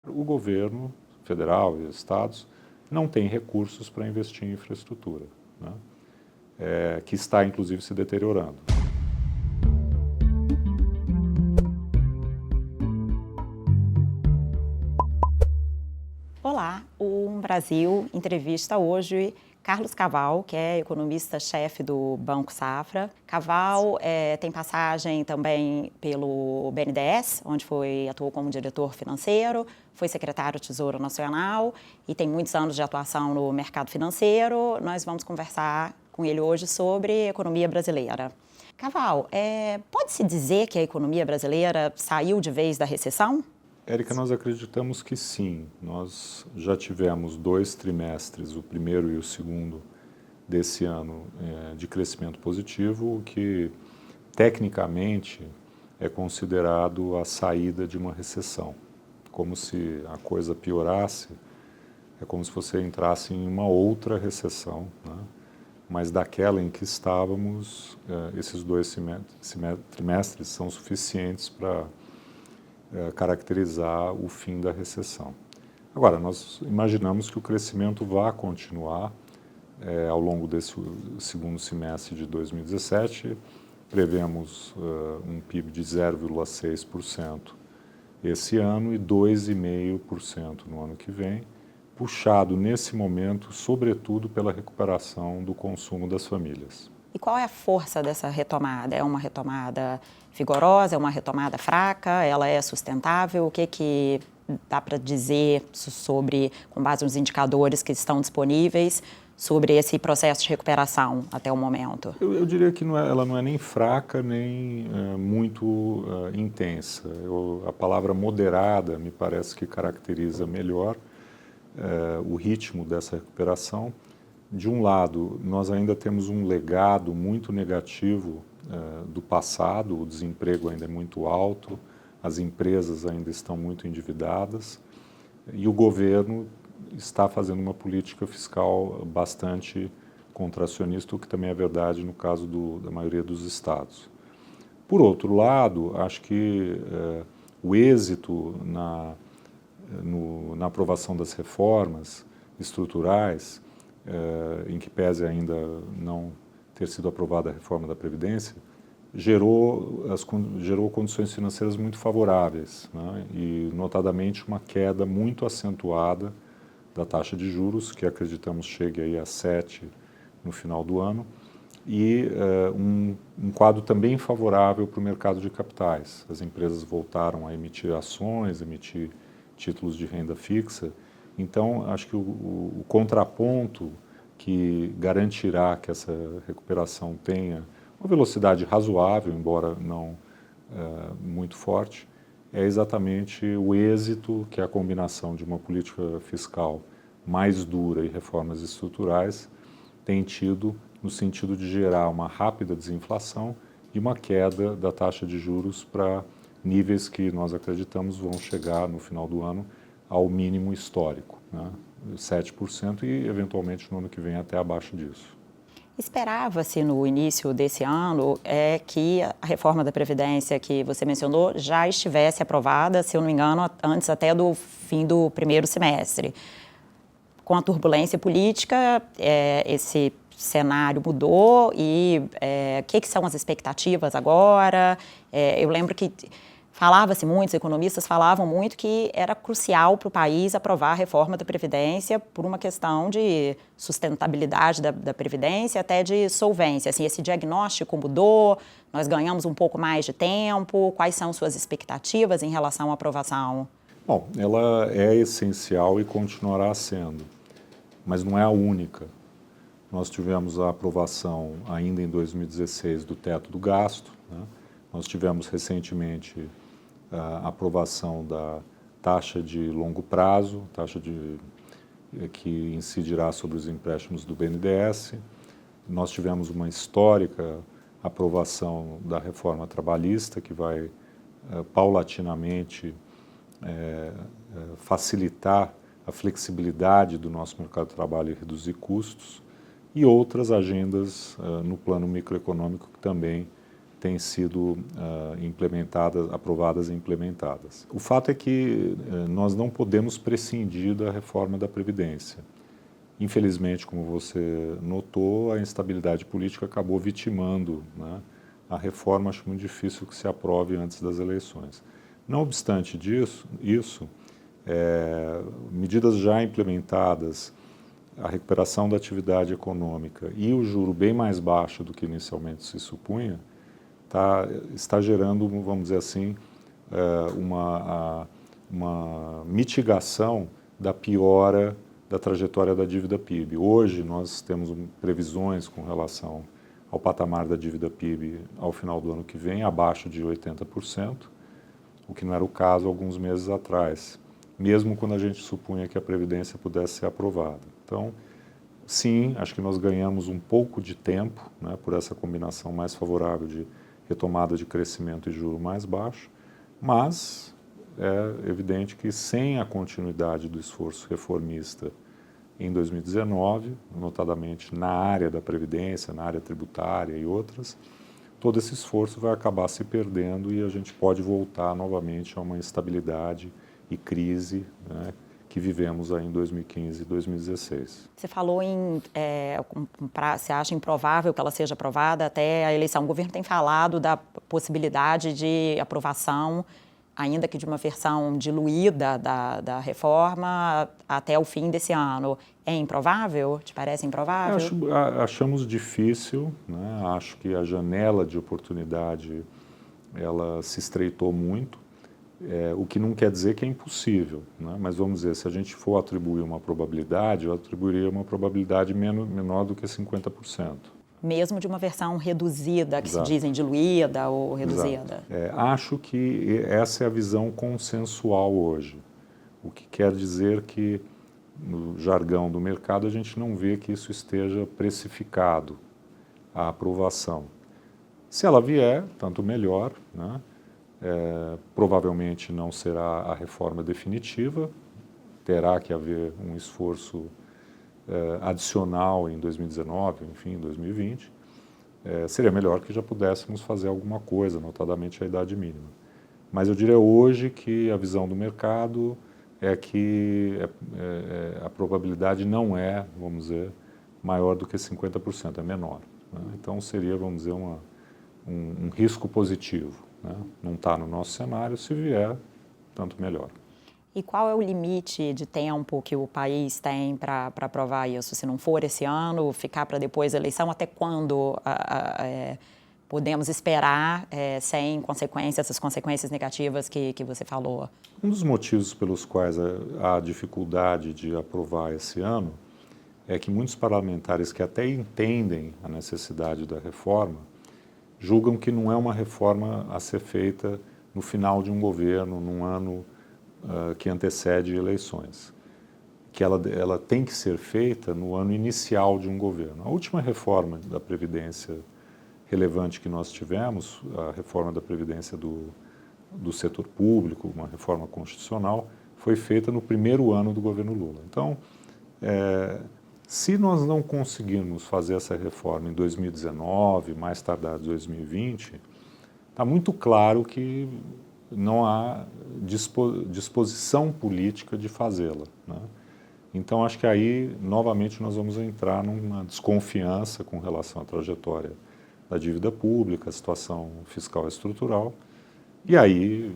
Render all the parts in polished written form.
O governo federal e estados não têm recursos para investir em infraestrutura, né? Que está inclusive se deteriorando. Olá, o Brasil entrevista hoje Carlos Caval, que é economista-chefe do Banco Safra. Caval tem passagem também pelo BNDES, onde atuou como diretor financeiro, foi secretário do Tesouro Nacional e tem muitos anos de atuação no mercado financeiro. Nós vamos conversar com ele hoje sobre economia brasileira. Caval, pode-se dizer que a economia brasileira saiu de vez da recessão? Érica, nós acreditamos que sim. Nós já tivemos 2 trimestres, o primeiro e o segundo desse ano, de crescimento positivo, o que tecnicamente é considerado a saída de uma recessão. Como se a coisa piorasse, é como se você entrasse em uma outra recessão, né? Mas daquela em que estávamos, esses 2 trimestres são suficientes para caracterizar o fim da recessão. Agora, nós imaginamos que o crescimento vá continuar ao longo desse segundo semestre de 2017. Prevemos um PIB de 0,6% esse ano e 2,5% no ano que vem, puxado nesse momento, sobretudo pela recuperação do consumo das famílias. E qual é a força dessa retomada? É uma retomada vigorosa, é uma retomada fraca, ela é sustentável? O que dá para dizer sobre, com base nos indicadores que estão disponíveis, sobre esse processo de recuperação até o momento? Eu diria que ela não é nem fraca, nem muito intensa. A palavra moderada me parece que caracteriza melhor o ritmo dessa recuperação. De um lado, nós ainda temos um legado muito negativo do passado, o desemprego ainda é muito alto, as empresas ainda estão muito endividadas e o governo está fazendo uma política fiscal bastante contracionista, o que também é verdade no caso da maioria dos estados. Por outro lado, acho que o êxito na aprovação das reformas estruturais, em que pese ainda não ter sido aprovada a reforma da Previdência, gerou condições financeiras muito favoráveis, né? E, notadamente, uma queda muito acentuada da taxa de juros, que acreditamos chegue aí a 7% no final do ano, e um quadro também favorável para o mercado de capitais. As empresas voltaram a emitir ações, emitir títulos de renda fixa. Então, acho que o contraponto que garantirá que essa recuperação tenha uma velocidade razoável, embora não muito forte, é exatamente o êxito que a combinação de uma política fiscal mais dura e reformas estruturais tem tido no sentido de gerar uma rápida desinflação e uma queda da taxa de juros para níveis que nós acreditamos vão chegar no final do ano ao mínimo histórico, né? 7% e, eventualmente, no ano que vem até abaixo disso. Esperava-se no início desse ano que a reforma da Previdência que você mencionou já estivesse aprovada, se eu não me engano, antes até do fim do primeiro semestre. Com a turbulência política, esse cenário mudou e o que são as expectativas agora? Eu lembro que falava-se muito, os economistas falavam muito que era crucial para o país aprovar a reforma da Previdência por uma questão de sustentabilidade da Previdência, até de solvência. Assim, esse diagnóstico mudou, nós ganhamos um pouco mais de tempo, quais são suas expectativas em relação à aprovação? Bom, ela é essencial e continuará sendo, mas não é a única. Nós tivemos a aprovação ainda em 2016 do teto do gasto, né? Nós tivemos recentemente a aprovação da taxa de longo prazo, que incidirá sobre os empréstimos do BNDES. Nós tivemos uma histórica aprovação da reforma trabalhista, que vai paulatinamente facilitar a flexibilidade do nosso mercado de trabalho e reduzir custos, e outras agendas no plano microeconômico que também têm sido aprovadas e implementadas. O fato é que nós não podemos prescindir da reforma da Previdência. Infelizmente, como você notou, a instabilidade política acabou vitimando, né, a reforma. Acho muito difícil que se aprove antes das eleições. Não obstante isso, medidas já implementadas, a recuperação da atividade econômica e o juro bem mais baixo do que inicialmente se supunha, está gerando, vamos dizer assim, uma mitigação da piora da trajetória da dívida PIB. Hoje nós temos previsões com relação ao patamar da dívida PIB ao final do ano que vem, abaixo de 80%, o que não era o caso alguns meses atrás, mesmo quando a gente supunha que a Previdência pudesse ser aprovada. Então, sim, acho que nós ganhamos um pouco de tempo, né, por essa combinação mais favorável de retomada de crescimento e juro mais baixo, mas é evidente que sem a continuidade do esforço reformista em 2019, notadamente na área da Previdência, na área tributária e outras, todo esse esforço vai acabar se perdendo e a gente pode voltar novamente a uma instabilidade e crise, né, que vivemos aí em 2015 e 2016. Você falou você acha improvável que ela seja aprovada até a eleição. O governo tem falado da possibilidade de aprovação, ainda que de uma versão diluída da reforma até o fim desse ano. É improvável? Te parece improvável? Achamos difícil, né? Acho que a janela de oportunidade ela se estreitou muito, o que não quer dizer que é impossível, né? Mas vamos dizer, se a gente for atribuir uma probabilidade, eu atribuiria uma probabilidade menor do que 50%. Mesmo de uma versão reduzida, que Exato. se dizem diluída ou reduzida. Acho que essa é a visão consensual hoje, o que quer dizer que, no jargão do mercado, a gente não vê que isso esteja precificado, a aprovação. Se ela vier, tanto melhor, né? Provavelmente não será a reforma definitiva, terá que haver um esforço adicional em 2019, enfim, em 2020, seria melhor que já pudéssemos fazer alguma coisa, notadamente a idade mínima. Mas eu diria hoje que a visão do mercado é que a probabilidade não é, vamos dizer, maior do que 50%, é menor, né? Então seria, vamos dizer, um risco positivo, né? Não está no nosso cenário, se vier, tanto melhor. E qual é o limite de tempo que o país tem para aprovar isso? Se não for esse ano, ficar para depois da eleição, até quando podemos esperar sem consequências, essas consequências negativas que você falou? Um dos motivos pelos quais há dificuldade de aprovar esse ano é que muitos parlamentares que até entendem a necessidade da reforma julgam que não é uma reforma a ser feita no final de um governo, num ano que antecede eleições, que ela tem que ser feita no ano inicial de um governo. A última reforma da Previdência relevante que nós tivemos, a reforma da Previdência do setor público, uma reforma constitucional, foi feita no primeiro ano do governo Lula. Então, se nós não conseguirmos fazer essa reforma em 2019, mais tardar 2020, está muito claro que não há disposição política de fazê-la, né? Então, acho que aí, novamente, nós vamos entrar numa desconfiança com relação à trajetória da dívida pública, a situação fiscal e estrutural, e aí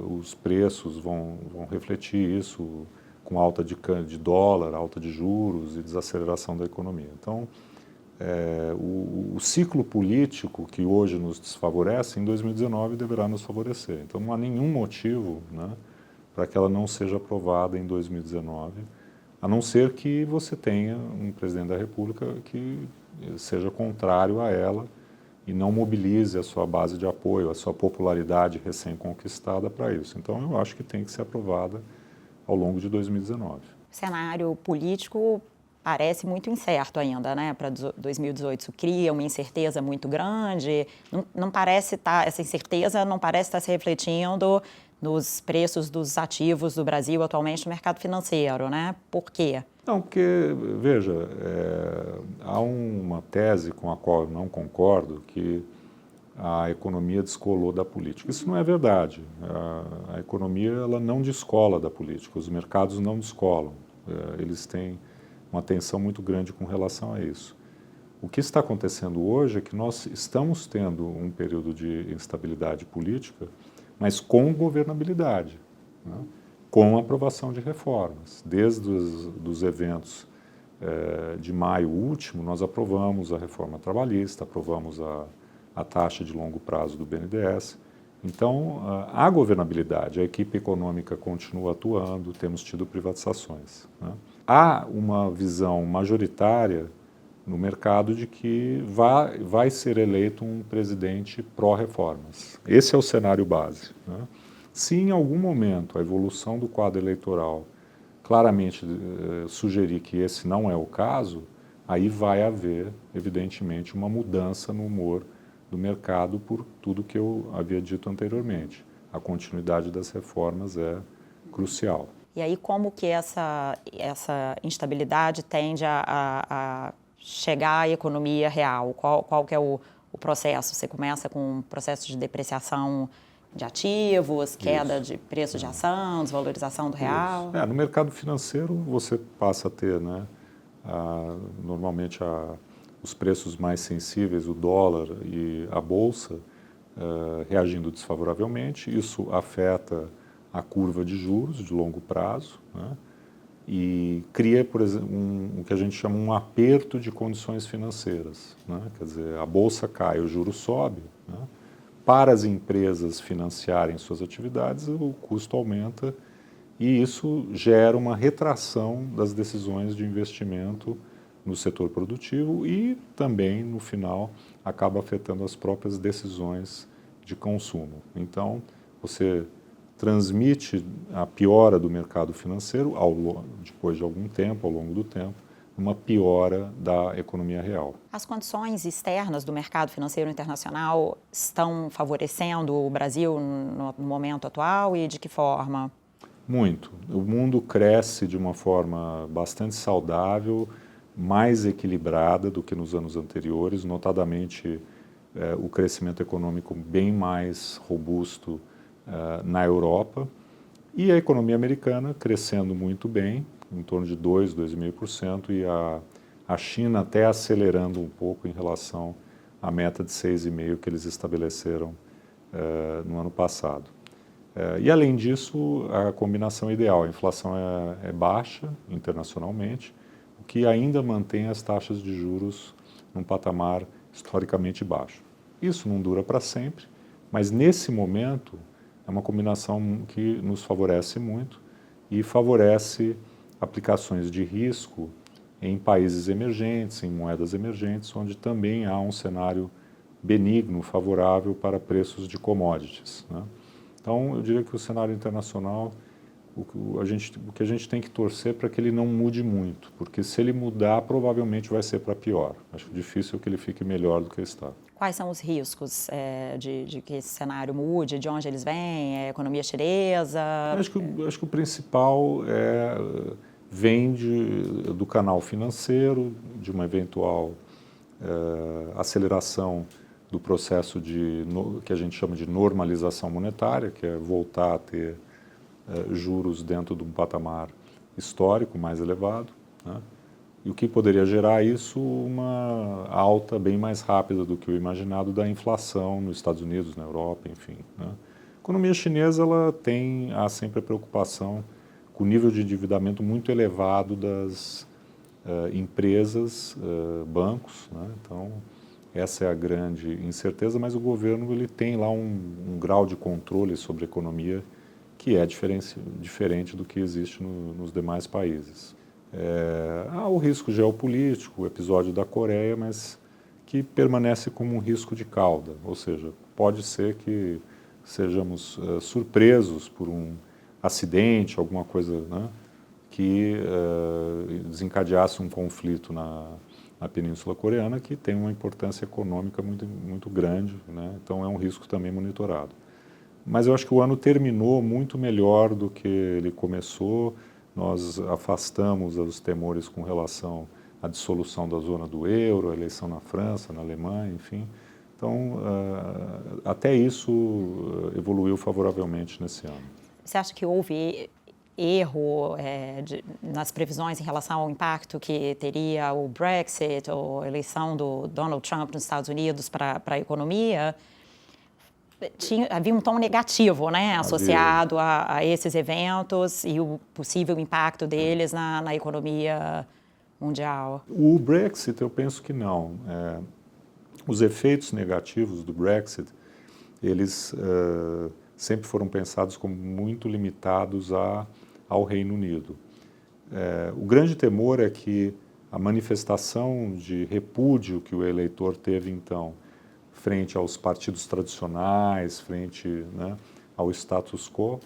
os preços vão refletir isso com alta de dólar, alta de juros e desaceleração da economia. Então, o ciclo político que hoje nos desfavorece, em 2019 deverá nos favorecer. Então não há nenhum motivo, né, para que ela não seja aprovada em 2019, a não ser que você tenha um presidente da República que seja contrário a ela e não mobilize a sua base de apoio, a sua popularidade recém-conquistada para isso. Então eu acho que tem que ser aprovada ao longo de 2019. O cenário político parece muito incerto ainda, né, para 2018. Isso cria uma incerteza muito grande. Não parece estar, essa incerteza não parece estar se refletindo nos preços dos ativos do Brasil atualmente no mercado financeiro, né? Por quê? Não, porque, veja, há uma tese com a qual eu não concordo, que a economia descolou da política. Isso não é verdade. A economia ela não descola da política, os mercados não descolam. Eles têm uma atenção muito grande com relação a isso. O que está acontecendo hoje é que nós estamos tendo um período de instabilidade política, mas com governabilidade, né? Com aprovação de reformas. Desde os eventos de maio último, nós aprovamos a reforma trabalhista, aprovamos a taxa de longo prazo do BNDES. Então, há governabilidade, a equipe econômica continua atuando, temos tido privatizações, né? Há uma visão majoritária no mercado de que vai ser eleito um presidente pró-reformas. Esse é o cenário base, né? Se em algum momento a evolução do quadro eleitoral claramente sugerir que esse não é o caso, aí vai haver, evidentemente, uma mudança no humor do mercado por tudo que eu havia dito anteriormente. A continuidade das reformas é crucial. E aí como que essa instabilidade tende a chegar à economia real? Qual que é o processo? Você começa com um processo de depreciação de ativos, queda de preço de ação, desvalorização do real? No mercado financeiro você passa a ter, né, normalmente os preços mais sensíveis, o dólar e a bolsa, reagindo desfavoravelmente. Isso afeta a curva de juros de longo prazo, né, e cria, por exemplo, o que a gente chama um aperto de condições financeiras, né? Quer dizer, a bolsa cai, o juro sobe, né? Para as empresas financiarem suas atividades, o custo aumenta e isso gera uma retração das decisões de investimento no setor produtivo e também, no final, acaba afetando as próprias decisões de consumo. Então, você transmite a piora do mercado financeiro, depois de algum tempo, ao longo do tempo, uma piora da economia real. As condições externas do mercado financeiro internacional estão favorecendo o Brasil no momento atual e de que forma? Muito. O mundo cresce de uma forma bastante saudável, mais equilibrada do que nos anos anteriores, notadamente o crescimento econômico bem mais robusto na Europa e a economia americana crescendo muito bem, em torno de 2,5%, e a China até acelerando um pouco em relação à meta de 6,5% que eles estabeleceram no ano passado. E além disso, a combinação ideal, a inflação é baixa internacionalmente, o que ainda mantém as taxas de juros num patamar historicamente baixo. Isso não dura para sempre, mas nesse momento é uma combinação que nos favorece muito e favorece aplicações de risco em países emergentes, em moedas emergentes, onde também há um cenário benigno, favorável para preços de commodities, né? Então, eu diria que o cenário internacional, o que a gente tem que torcer para que ele não mude muito, porque se ele mudar, provavelmente vai ser para pior. Acho difícil que ele fique melhor do que está. Quais são os riscos de que esse cenário mude? De onde eles vêm? É a economia chinesa? Acho que o principal vem do canal financeiro, de uma eventual aceleração do processo que a gente chama de normalização monetária, que é voltar a ter juros dentro de um patamar histórico mais elevado, né? E o que poderia gerar isso? Uma alta bem mais rápida do que o imaginado da inflação nos Estados Unidos, na Europa, enfim, né? A economia chinesa há sempre a preocupação com o nível de endividamento muito elevado das empresas, bancos, né? Então, essa é a grande incerteza, mas o governo ele tem lá um grau de controle sobre a economia que é diferente do que existe nos demais países. Há o risco geopolítico, o episódio da Coreia, mas que permanece como um risco de cauda, ou seja, pode ser que sejamos surpresos por um acidente, alguma coisa, né, que desencadeasse um conflito na Península Coreana, que tem uma importância econômica muito, muito grande, né? Então é um risco também monitorado. Mas eu acho que o ano terminou muito melhor do que ele começou. Nós afastamos os temores com relação à dissolução da zona do euro, a eleição na França, na Alemanha, enfim. Então, até isso evoluiu favoravelmente nesse ano. Você acha que houve erro nas previsões em relação ao impacto que teria o Brexit ou a eleição do Donald Trump nos Estados Unidos para a economia? Havia um tom negativo, né, associado a esses eventos e o possível impacto deles na economia mundial. O Brexit, eu penso que não. Os efeitos negativos do Brexit, eles sempre foram pensados como muito limitados ao Reino Unido. O grande temor é que a manifestação de repúdio que o eleitor teve, então, frente aos partidos tradicionais, frente, né, ao status quo,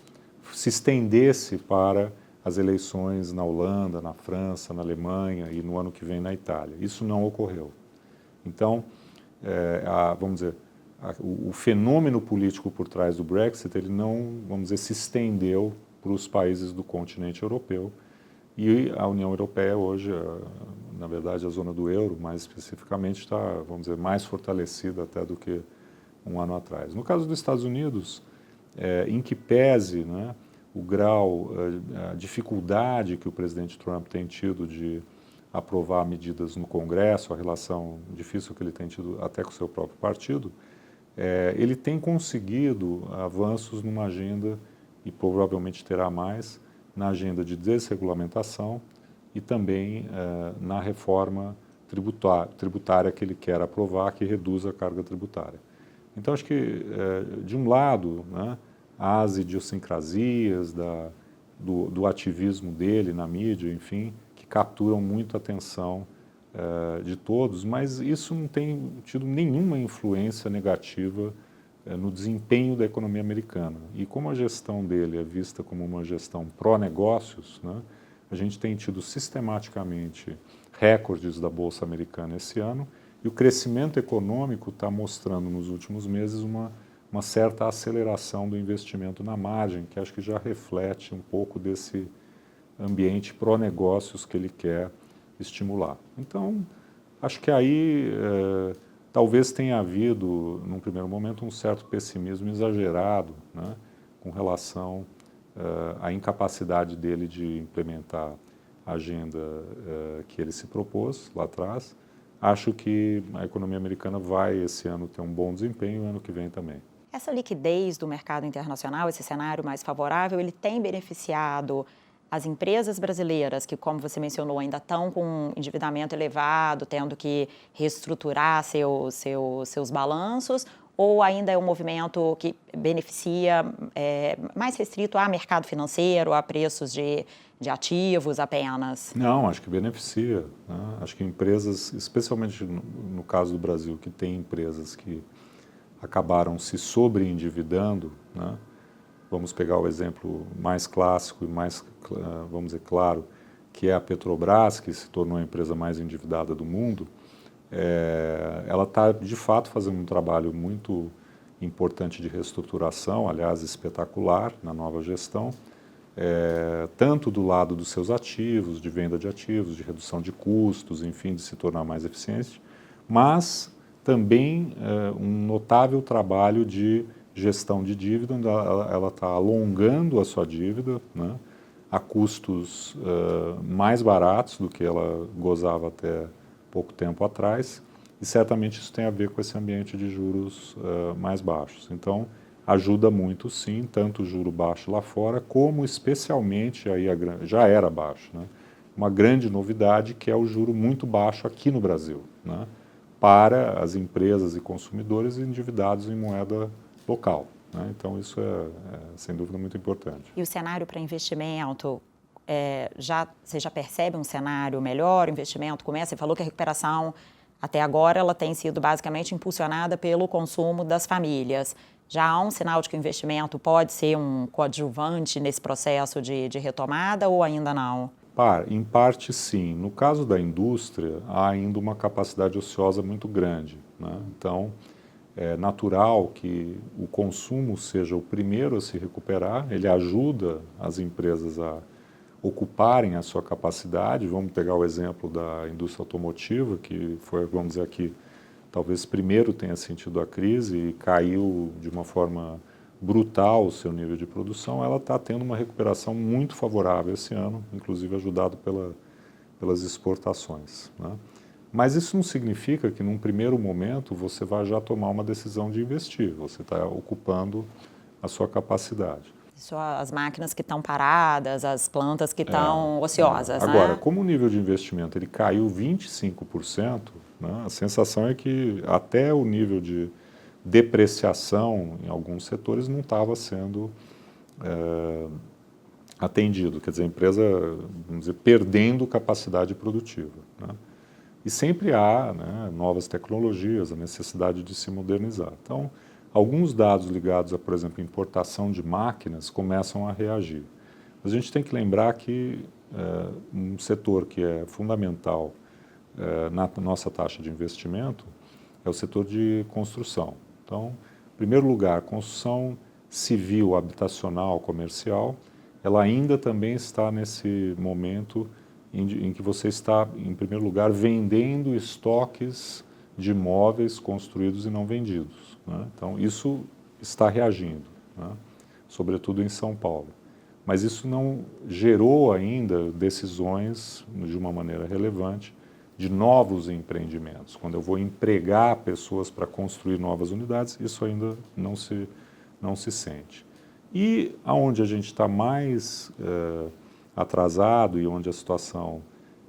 se estendesse para as eleições na Holanda, na França, na Alemanha e no ano que vem na Itália. Isso não ocorreu. Então, vamos dizer, o fenômeno político por trás do Brexit, ele não, vamos dizer, se estendeu para os países do continente europeu. E a União Europeia hoje, na verdade, a zona do euro, mais especificamente, está, vamos dizer, mais fortalecida até do que um ano atrás. No caso dos Estados Unidos, em que pese, né, o grau, a dificuldade que o presidente Trump tem tido de aprovar medidas no Congresso, a relação difícil que ele tem tido até com o seu próprio partido, ele tem conseguido avanços numa agenda, e provavelmente terá mais, na agenda de desregulamentação e também na reforma tributária que ele quer aprovar, que reduz a carga tributária. Então, acho que, de um lado, né, as idiosincrasias do ativismo dele na mídia, enfim, que capturam muito a atenção de todos, mas isso não tem tido nenhuma influência negativa no desempenho da economia americana. E como a gestão dele é vista como uma gestão pró-negócios, né, a gente tem tido sistematicamente recordes da Bolsa Americana esse ano, e o crescimento econômico está mostrando nos últimos meses uma certa aceleração do investimento na margem, que acho que já reflete um pouco desse ambiente pró-negócios que ele quer estimular. Então, acho que aí talvez tenha havido, num primeiro momento, um certo pessimismo exagerado, né, com relação à incapacidade dele de implementar a agenda que ele se propôs lá atrás. Acho que a economia americana vai, esse ano, ter um bom desempenho e o ano que vem também. Essa liquidez do mercado internacional, esse cenário mais favorável, ele tem beneficiado as empresas brasileiras que, como você mencionou, ainda estão com um endividamento elevado, tendo que reestruturar seus balanços, ou ainda é um movimento que beneficia mais restrito a mercado financeiro, a preços de ativos apenas? Não, acho que beneficia, né? Acho que empresas, especialmente no caso do Brasil, que tem empresas que acabaram se sobreendividando, né? Vamos pegar o exemplo mais clássico e mais, vamos dizer, claro, que é a Petrobras, que se tornou a empresa mais endividada do mundo. Ela está, de fato, fazendo um trabalho muito importante de reestruturação, aliás, espetacular na nova gestão, tanto do lado dos seus ativos, de venda de ativos, de redução de custos, enfim, de se tornar mais eficiente, mas também um notável trabalho de gestão de dívida, onde ela está alongando a sua dívida, né, a custos mais baratos do que ela gozava até pouco tempo atrás, e certamente isso tem a ver com esse ambiente de juros mais baixos. Então, ajuda muito, sim, tanto o juro baixo lá fora, como especialmente, aí já era baixo, né, uma grande novidade que é o juro muito baixo aqui no Brasil, né, para as empresas e consumidores endividados em moeda local, né? Então isso é sem dúvida muito importante. E o cenário para investimento, você já percebe um cenário melhor, o investimento começa, você falou que a recuperação até agora ela tem sido basicamente impulsionada pelo consumo das famílias. Já há um sinal de que o investimento pode ser um coadjuvante nesse processo de retomada ou ainda não? Em parte sim. No caso da indústria, há ainda uma capacidade ociosa muito grande, né? Então, é natural que o consumo seja o primeiro a se recuperar, ele ajuda as empresas a ocuparem a sua capacidade. Vamos pegar o exemplo da indústria automotiva, que foi, vamos dizer aqui, talvez primeiro tenha sentido a crise e caiu de uma forma brutal o seu nível de produção, ela está tendo uma recuperação muito favorável esse ano, inclusive ajudado pelas exportações, né? Mas isso não significa que num primeiro momento você vai já tomar uma decisão de investir, você está ocupando a sua capacidade. Isso, as máquinas que estão paradas, as plantas que estão ociosas, Agora, né? como o nível de investimento ele caiu 25%, né, a sensação é que até o nível de depreciação em alguns setores não estava sendo atendido, quer dizer, a empresa, vamos dizer, perdendo capacidade produtiva, né? E sempre há, né, novas tecnologias, a necessidade de se modernizar. Então, alguns dados ligados a, por exemplo, importação de máquinas começam a reagir. A gente tem que lembrar que um setor que é fundamental na nossa taxa de investimento é o setor de construção. Então, em primeiro lugar, construção civil, habitacional, comercial, ela ainda também está nesse momento em que você está, em primeiro lugar, vendendo estoques de imóveis construídos e não vendidos, né? Então, isso está reagindo, né? Sobretudo em São Paulo. Mas isso não gerou ainda decisões, de uma maneira relevante, de novos empreendimentos. Quando eu vou empregar pessoas para construir novas unidades, isso ainda não se sente. E aonde a gente está mais atrasado e onde a situação,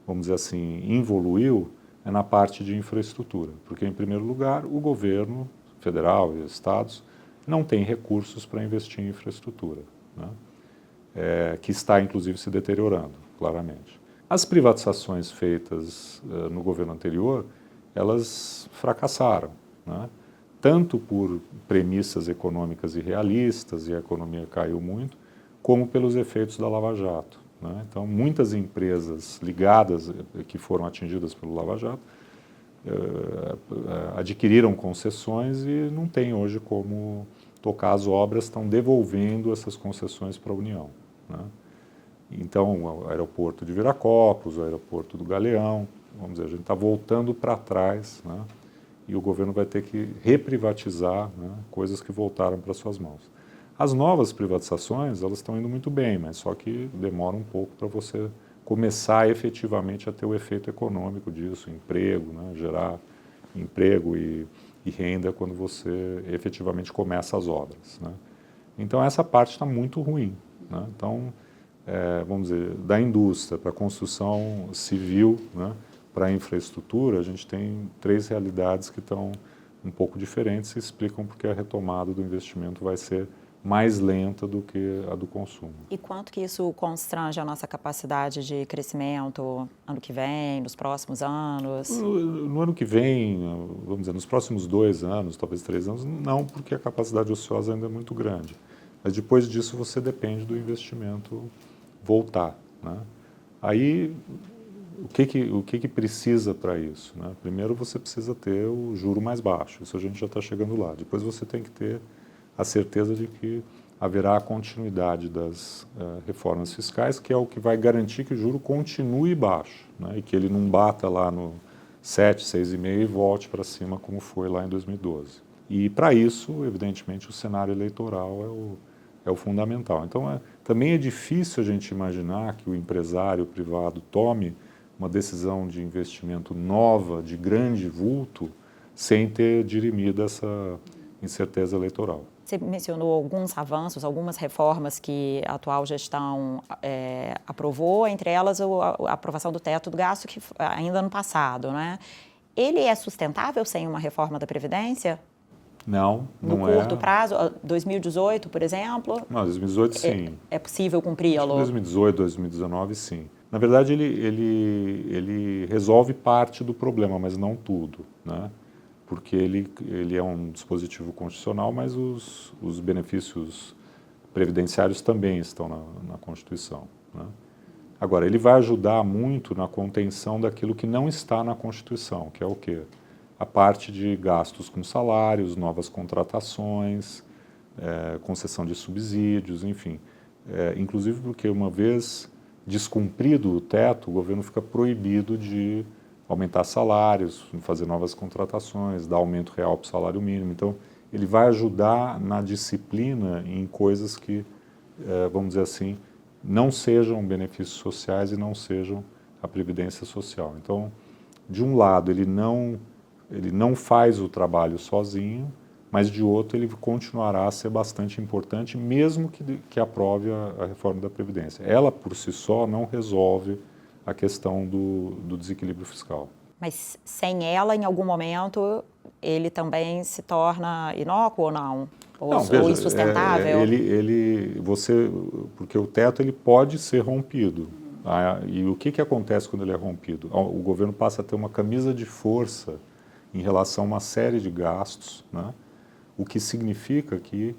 vamos dizer assim, involuiu, é na parte de infraestrutura. Porque, em primeiro lugar, o governo federal e estados não tem recursos para investir em infraestrutura, né? Que está, inclusive, se deteriorando, claramente. As privatizações feitas no governo anterior, elas fracassaram, né? Tanto por premissas econômicas irrealistas, e a economia caiu muito, como pelos efeitos da Lava Jato, né? Então, muitas empresas ligadas, que foram atingidas pelo Lava Jato, adquiriram concessões e não tem hoje como tocar as obras, estão devolvendo essas concessões para a União, né? Então, o aeroporto de Viracopos, o aeroporto do Galeão, vamos dizer, a gente está voltando para trás, né? E o governo vai ter que reprivatizar, né, coisas que voltaram para suas mãos. As novas privatizações, elas estão indo muito bem, mas só que demora um pouco para você começar efetivamente a ter o efeito econômico disso, emprego, né, gerar emprego e renda quando você efetivamente começa as obras, né? Então, essa parte está muito ruim, né? Então, vamos dizer, da indústria para a construção civil, né, para a infraestrutura, a gente tem três realidades que estão um pouco diferentes e explicam porque a retomada do investimento vai ser mais lenta do que a do consumo. E quanto que isso constrange a nossa capacidade de crescimento ano que vem, nos próximos anos? No ano que vem, vamos dizer, nos próximos 2 anos, talvez 3 anos, não, porque a capacidade ociosa ainda é muito grande. Mas depois disso você depende do investimento voltar, né? Aí, o que precisa para isso, né? Primeiro você precisa ter o juro mais baixo, isso a gente já está chegando lá. Depois você tem que ter a certeza de que haverá a continuidade das reformas fiscais, que é o que vai garantir que o juro continue baixo, né? E que ele não bata lá no 7, 6,5 e volte para cima como foi lá em 2012. E para isso, evidentemente, o cenário eleitoral é o fundamental. Então, também é difícil a gente imaginar que o empresário privado tome uma decisão de investimento nova, de grande vulto, sem ter dirimido essa incerteza eleitoral. Você mencionou alguns avanços, algumas reformas que a atual gestão aprovou, entre elas a aprovação do teto do gasto, que ainda no passado, né? Ele é sustentável sem uma reforma da Previdência? Não, no não é. No curto prazo, 2018, por exemplo? Não, 2018 sim. É possível cumpri-lo? 2018, 2019 sim. Na verdade, ele resolve parte do problema, mas não tudo, né? Porque ele é um dispositivo constitucional, mas os benefícios previdenciários também estão na Constituição, né? Agora, ele vai ajudar muito na contenção daquilo que não está na Constituição, que é o quê? A parte de gastos com salários, novas contratações, concessão de subsídios, enfim. Inclusive porque uma vez descumprido o teto, o governo fica proibido de aumentar salários, fazer novas contratações, dar aumento real para o salário mínimo. Então, ele vai ajudar na disciplina em coisas que, vamos dizer assim, não sejam benefícios sociais e não sejam a previdência social. Então, de um lado, ele não faz o trabalho sozinho, mas de outro ele continuará a ser bastante importante, mesmo que aprove a reforma da Previdência. Ela, por si só, não resolve a questão do desequilíbrio fiscal. Mas sem ela, em algum momento, ele também se torna inócuo ou não? Ou Veja, insustentável? Porque o teto ele pode ser rompido. E o que acontece quando ele é rompido? O governo passa a ter uma camisa de força em relação a uma série de gastos, né? O que significa que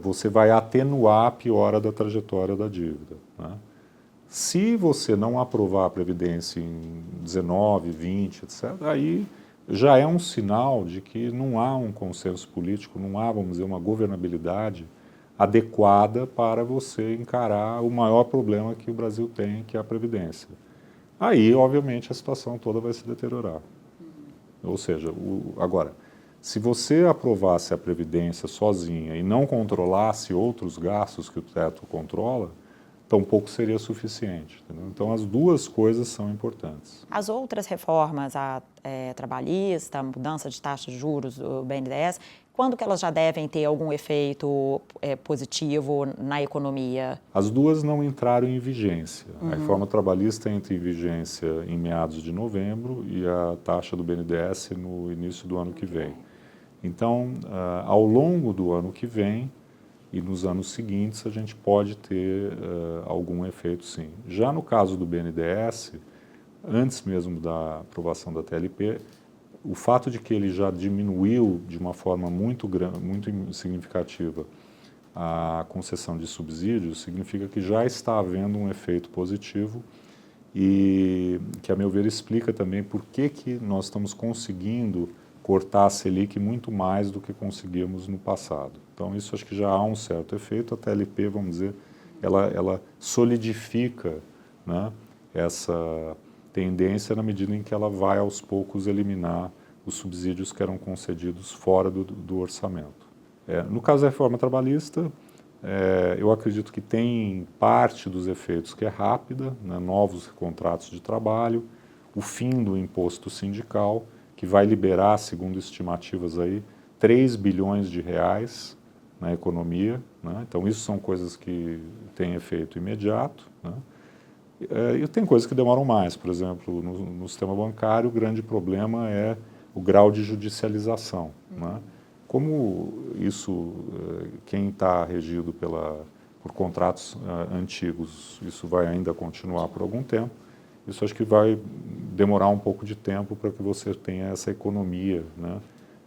você vai atenuar a piora da trajetória da dívida, né? Se você não aprovar a Previdência em 19, 20, etc., aí já é um sinal de que não há um consenso político, não há, vamos dizer, uma governabilidade adequada para você encarar o maior problema que o Brasil tem, que é a Previdência. Aí, obviamente, a situação toda vai se deteriorar. Ou seja, agora, se você aprovasse a Previdência sozinha e não controlasse outros gastos que o teto controla, tampouco seria suficiente. Entendeu? Então, as duas coisas são importantes. As outras reformas, a trabalhista, a mudança de taxa de juros do BNDES, quando que elas já devem ter algum efeito positivo na economia? As duas não entraram em vigência. A reforma trabalhista entra em vigência em meados de novembro e a taxa do BNDES no início do ano que vem. Então, ao longo do ano que vem e nos anos seguintes, a gente pode ter algum efeito, sim. Já no caso do BNDES, antes mesmo da aprovação da TLP, o fato de que ele já diminuiu de uma forma muito significativa a concessão de subsídios, significa que já está havendo um efeito positivo e que, a meu ver, explica também por que nós estamos conseguindo cortar a Selic muito mais do que conseguimos no passado. Então, isso acho que já há um certo efeito. A TLP, vamos dizer, ela solidifica, né, essa tendência na medida em que ela vai aos poucos eliminar os subsídios que eram concedidos fora do orçamento. No caso da reforma trabalhista, eu acredito que tem parte dos efeitos que é rápida, né, novos contratos de trabalho, o fim do imposto sindical, que vai liberar, segundo estimativas aí, 3 bilhões de reais na economia, né? Então isso são coisas que têm efeito imediato, né? E tem coisas que demoram mais. Por exemplo, no sistema bancário, o grande problema é o grau de judicialização, né? Como isso, quem está regido por contratos antigos, isso vai ainda continuar por algum tempo, isso acho que vai demorar um pouco de tempo para que você tenha essa economia, né,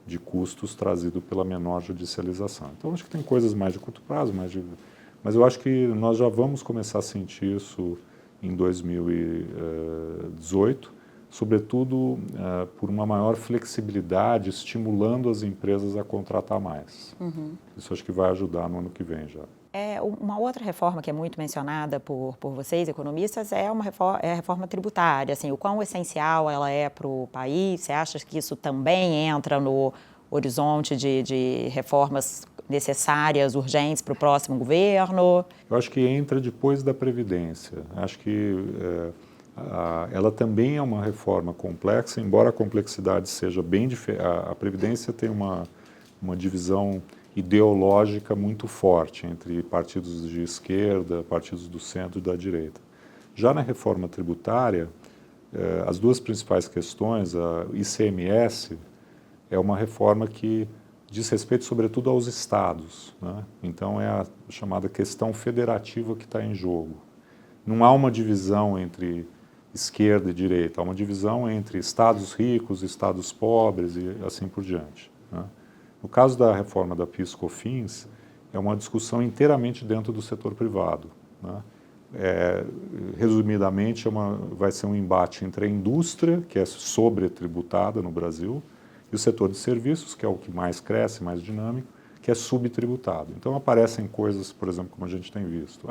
de custos trazido pela menor judicialização. Então, acho que tem coisas mais de curto prazo, mas eu acho que nós já vamos começar a sentir isso em 2018, sobretudo por uma maior flexibilidade, estimulando as empresas a contratar mais. Isso acho que vai ajudar no ano que vem já. Uma outra reforma que é muito mencionada por vocês, economistas, é a reforma tributária. Assim, o quão essencial ela é para o país? Você acha que isso também entra no horizonte de reformas necessárias, urgentes para o próximo governo? Eu acho que entra depois da Previdência. Acho que ela também é uma reforma complexa, embora a complexidade seja bem diferente. A Previdência tem uma divisão ideológica muito forte entre partidos de esquerda, partidos do centro e da direita. Já na reforma tributária, as duas principais questões, a ICMS, é uma reforma que diz respeito sobretudo aos estados, né? Então é a chamada questão federativa que está em jogo. Não há uma divisão entre esquerda e direita, há uma divisão entre estados ricos, estados pobres e assim por diante, né? No caso da reforma da PIS/COFINS, é uma discussão inteiramente dentro do setor privado, né? Resumidamente, vai ser um embate entre a indústria, que é sobretributada no Brasil, e o setor de serviços, que é o que mais cresce, mais dinâmico, que é subtributado. Então aparecem coisas, por exemplo, como a gente tem visto.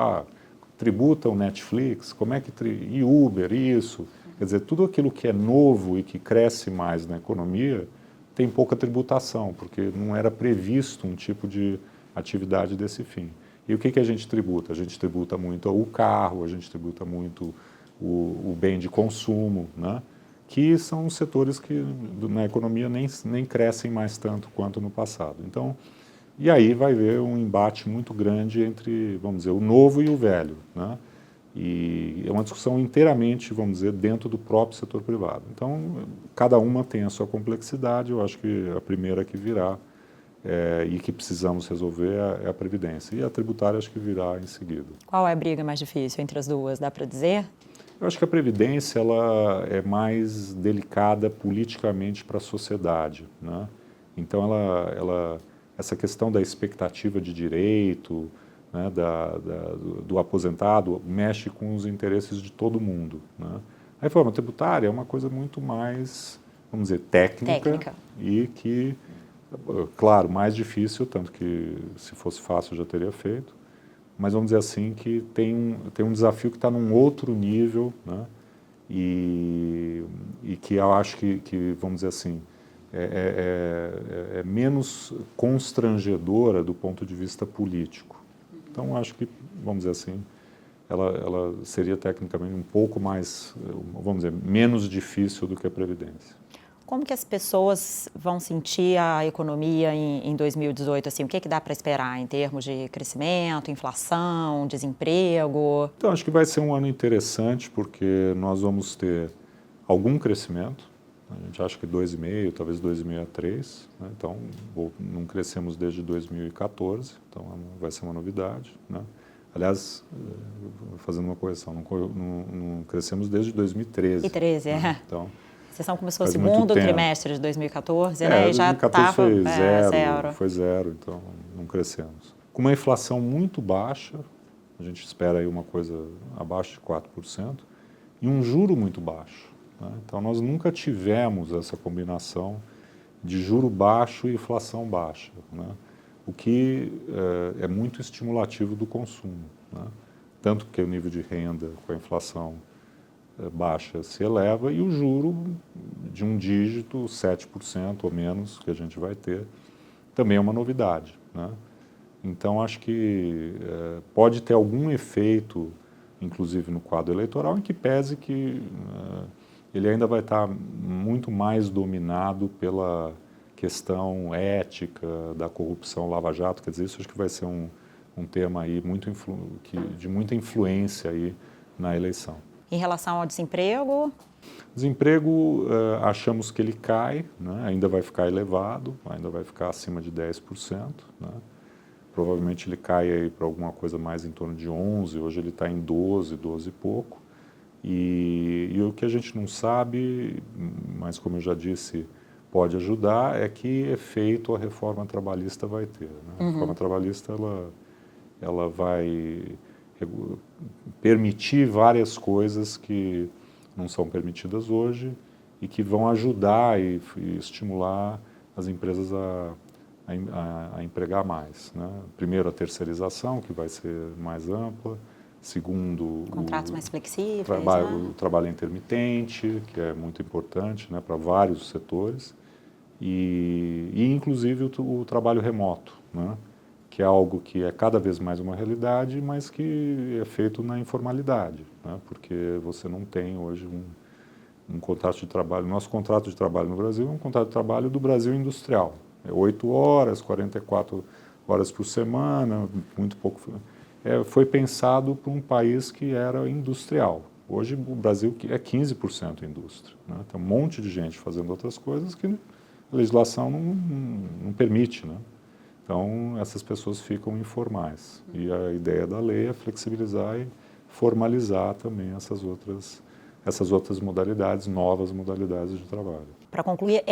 Tributa o Netflix, como é que... e Uber, isso. Quer dizer, tudo aquilo que é novo e que cresce mais na economia tem pouca tributação, porque não era previsto um tipo de atividade desse fim. E o que a gente tributa? A gente tributa muito o carro, a gente tributa muito o bem de consumo, né? Que são setores que na economia nem crescem mais tanto quanto no passado. Então, e aí vai haver um embate muito grande entre, vamos dizer, o novo e o velho, né? E é uma discussão inteiramente, vamos dizer, dentro do próprio setor privado. Então, cada uma tem a sua complexidade, eu acho que a primeira que virá e que precisamos resolver é a Previdência. E a tributária acho que virá em seguida. Qual é a briga mais difícil entre as duas, dá para dizer? Eu acho que a Previdência ela é mais delicada politicamente para a sociedade, né? Então, essa questão da expectativa de direito, né, do aposentado, mexe com os interesses de todo mundo, né? A reforma tributária é uma coisa muito mais, vamos dizer, técnica. E que, claro, mais difícil, tanto que se fosse fácil eu já teria feito, mas vamos dizer assim que tem um desafio que está num outro nível, né? E que eu acho que vamos dizer assim, é menos constrangedora do ponto de vista político. Então, acho que, vamos dizer assim, ela seria tecnicamente um pouco mais, vamos dizer, menos difícil do que a Previdência. Como que as pessoas vão sentir a economia em 2018? Assim, o que dá para esperar em termos de crescimento, inflação, desemprego? Então, acho que vai ser um ano interessante, porque nós vamos ter algum crescimento. A gente acha que 2,5%, talvez 2,5% a 3%. Né? Então, não crescemos desde 2014, então vai ser uma novidade, né? Aliás, fazendo uma correção, não crescemos desde 2013. 2013, né? Então, a sessão começou o segundo trimestre de 2014, né? E já 2014 estava foi zero. Foi zero, então não crescemos. Com uma inflação muito baixa, a gente espera aí uma coisa abaixo de 4%, e um juro muito baixo, né? Então nós nunca tivemos essa combinação de juro baixo e inflação baixa, né? O que é muito estimulativo do consumo, né? Tanto porque o nível de renda com a inflação baixa se eleva e o juro de um dígito, 7% ou menos, que a gente vai ter, também é uma novidade, né? Então, acho que pode ter algum efeito, inclusive no quadro eleitoral, em que pese que ele ainda vai estar muito mais dominado pela questão ética da corrupção Lava-Jato. Quer dizer, isso acho que vai ser um tema aí de muita influência aí na eleição. Em relação ao desemprego? Desemprego, achamos que ele cai, né? Ainda vai ficar elevado, ainda vai ficar acima de 10%, né? Provavelmente ele cai aí para alguma coisa mais em torno de 11%, hoje ele está em 12 e pouco. E o que a gente não sabe, mas como eu já disse, pode ajudar, é que efeito a reforma trabalhista vai ter, né? A reforma trabalhista ela vai permitir várias coisas que não são permitidas hoje e que vão ajudar e estimular as empresas a empregar mais, né? Primeiro, a terceirização, que vai ser mais ampla. Segundo, contratos mais flexíveis, o trabalho intermitente, que é muito importante, né, para vários setores. E inclusive, o trabalho remoto, né? Que é algo que é cada vez mais uma realidade, mas que é feito na informalidade, né? Porque você não tem hoje um contrato de trabalho. Nosso contrato de trabalho no Brasil é um contrato de trabalho do Brasil industrial. É 8 horas, 44 horas por semana, muito pouco. Foi pensado para um país que era industrial. Hoje o Brasil é 15% indústria, né? Tem um monte de gente fazendo outras coisas que a legislação não permite, né? Então, essas pessoas ficam informais. E a ideia da lei é flexibilizar e formalizar também essas outras modalidades, novas modalidades de trabalho. Para concluir,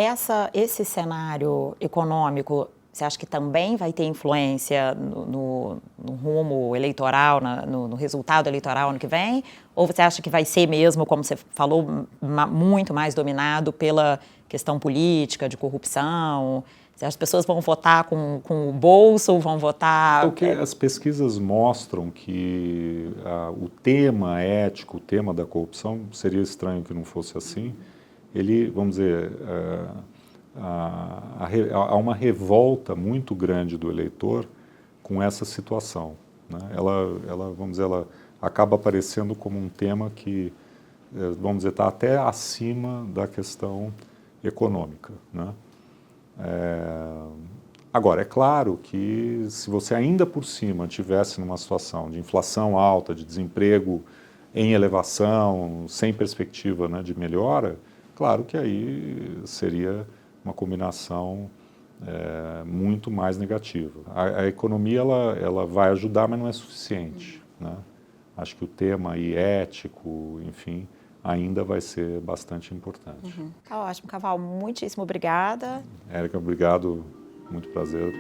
esse cenário econômico, você acha que também vai ter influência no rumo eleitoral, no resultado eleitoral ano que vem? Ou você acha que vai ser mesmo, como você falou, muito mais dominado pela questão política, de corrupção? Se as pessoas vão votar com o bolso, vão votar... Porque as pesquisas mostram que o tema ético, o tema da corrupção, seria estranho que não fosse assim, ele, vamos dizer, há uma revolta muito grande do eleitor com essa situação, né? Ela, vamos dizer, ela acaba aparecendo como um tema que, vamos dizer, está até acima da questão econômica, né? Agora, é claro que se você ainda por cima tivesse numa situação de inflação alta, de desemprego em elevação, sem perspectiva, né, de melhora, claro que aí seria uma combinação muito mais negativa. A economia ela vai ajudar, mas não é suficiente, né? Acho que o tema aí ético, enfim, ainda vai ser bastante importante. Tá ótimo, Cavalo. Muitíssimo obrigada. Érica, obrigado. Muito prazer.